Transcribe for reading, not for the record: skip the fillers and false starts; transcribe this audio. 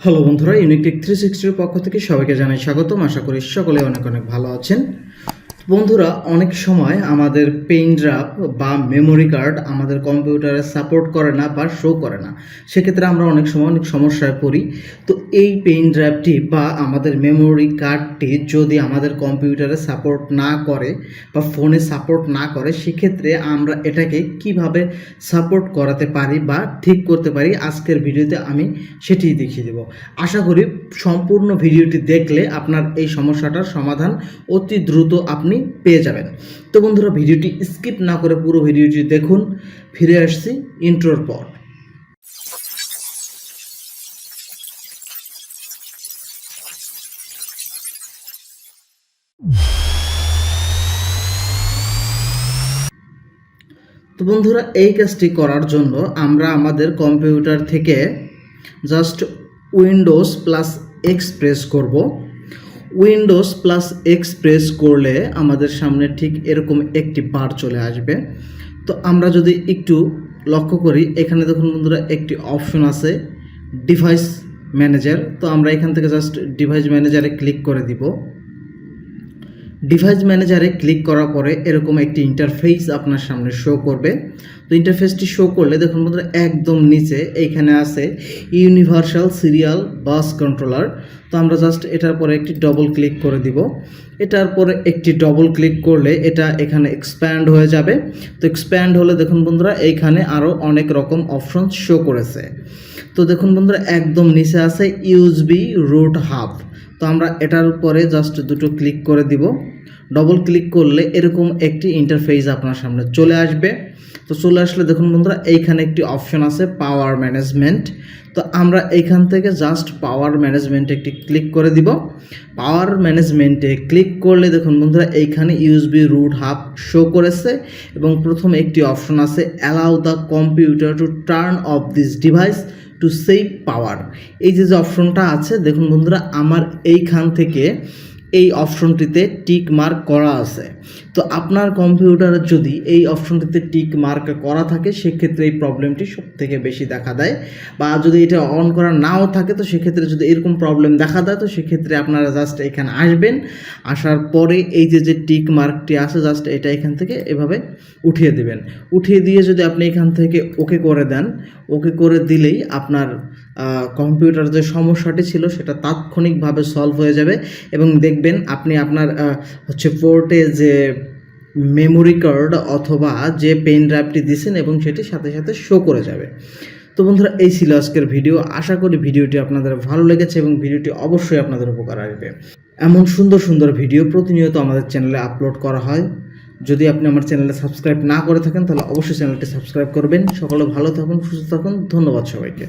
Hello বন্ধুরা, unique 360 পক্ষ থেকে সবাইকে জানাই স্বাগতম। আশা করি সকলে অনেক অনেক ভালো আছেন। বন্ধুরা, অনেক সময় আমাদের পেন ড্রাইভ বা মেমোরি কার্ড আমাদের কম্পিউটারে সাপোর্ট করে না বা শো করে না। সেক্ষেত্রে আমরা অনেক সময় অনেক সমস্যায় পড়ি। তো এই পেন ড্রাইভটি বা আমাদের মেমোরি কার্ডটি যদি আমাদের কম্পিউটারে সাপোর্ট না করে বা ফোনে সাপোর্ট না করে, সেক্ষেত্রে আমরা এটাকে কিভাবে সাপোর্ট করাতে পারি বা ঠিক করতে পারি, আজকের ভিডিওতে আমি সেটিই দেখিয়ে দেব। আশা করি সম্পূর্ণ ভিডিওটি দেখলে আপনার এই সমস্যাটার সমাধান অতি দ্রুত আপনি পেয়ে যাবেন। তো বন্ধুরা, ভিডিওটি স্কিপ না করে পুরো ভিডিওটি দেখুন। ফিরে আসছি ইন্ট্রোর পর। তো বন্ধুরা, এই কাজটি করার জন্য আমরা আমাদের কম্পিউটার থেকে just Windows plus x press করব। উইন্ডোজ প্লাস এক্স প্রেস করলে আমাদের সামনে ঠিক এরকম একটি বার চলে আসবে। তো আমরা যদি একটু লক্ষ্য করি, এখানে দেখুন বন্ধুরা, একটি অপশন আছে ডিভাইস ম্যানেজার। তো আমরা এখান থেকে জাস্ট ডিভাইস ম্যানেজারে ক্লিক করে দিব। ডিভাইস ম্যানেজারে ক্লিক করার পরে এরকম একটি ইন্টারফেস আপনার সামনে শো করবে। তো ইন্টারফেসটি শো করলে দেখুন বন্ধুরা, একদম নিচে এইখানে আছে ইউনিভার্সাল সিরিয়াল বাস কন্ট্রোলার। তো আমরা জাস্ট এটার পরে একটি ডবল ক্লিক করে দিব। এটার পরে একটি ডবল ক্লিক করলে এটা এখানে এক্সপ্যান্ড হয়ে যাবে। তো এক্সপ্যান্ড হলে দেখুন বন্ধুরা, এইখানে আরও অনেক রকম অপশন শো করেছে। তো দেখুন বন্ধুরা, একদম নিচে আছে ইউএসবি রুট হাব। তো আমরা এটার উপরে জাস্ট দুটো ক্লিক করে দিব। ডবল ক্লিক করলে এরকম একটি ইন্টারফেস আপনার সামনে চলে আসবে। তো চলে আসলে দেখুন বন্ধুরা, এইখানে একটি অপশন আছে পাওয়ার ম্যানেজমেন্ট। তো আমরা এইখান থেকে জাস্ট পাওয়ার ম্যানেজমেন্টে একটি ক্লিক করে দিব। পাওয়ার ম্যানেজমেন্টে ক্লিক করলে দেখুন বন্ধুরা, এইখানে ইউএসবি রুট হাব শো করেছে এবং প্রথমে একটি অপশন আছে allow the computer to turn off this device to save power. এই যে অপশনটা আছে দেখুন বন্ধুরা, আমার এইখান থেকে এই অপশনটিতে টিক মার্ক করা আছে। তো আপনার কম্পিউটারে যদি এই অপশনটিতে টিক মার্ক করা থাকে, সেক্ষেত্রে এই প্রবলেমটি সবথেকে বেশি দেখা দেয়। বা যদি এটা অন করা নাও থাকে, তো সেক্ষেত্রে যদি এরকম প্রবলেম দেখা দেয়, তো সেক্ষেত্রে আপনারা জাস্ট এখানে আসবেন। আসার পরে এই যে টিক মার্কটি আছে, জাস্ট এটা এখান থেকে এভাবে উঠিয়ে দেবেন। উঠিয়ে দিয়ে যদি আপনি এখান থেকে ওকে করে দেন, ওকে করে দিলেই আপনার কম্পিউটার যে সমস্যাটি ছিল সেটা তাৎক্ষণিকভাবে সলভ হয়ে যাবে এবং দেখবেন আপনি আপনার পোর্টে যে মেমোরি কার্ড অথবা যে পেন ড্রাইভটি দিয়েছেন এবং সেটি সাথে সাথে শো করে যাবে। তো বন্ধুরা, এই ছিল আজকের ভিডিও। আশা করি ভিডিওটি আপনাদের ভালো লেগেছে এবং ভিডিওটি অবশ্যই আপনাদের উপকার আসবে। এমন সুন্দর সুন্দর ভিডিও প্রতিনিয়ত আমাদের চ্যানেলে আপলোড করা হয়। যদি আপনি আমার চ্যানেলে সাবস্ক্রাইব না করে থাকেন, তাহলে অবশ্যই চ্যানেলটি সাবস্ক্রাইব করবেন। সকলে ভালো থাকুন, সুস্থ থাকুন। ধন্যবাদ সবাইকে।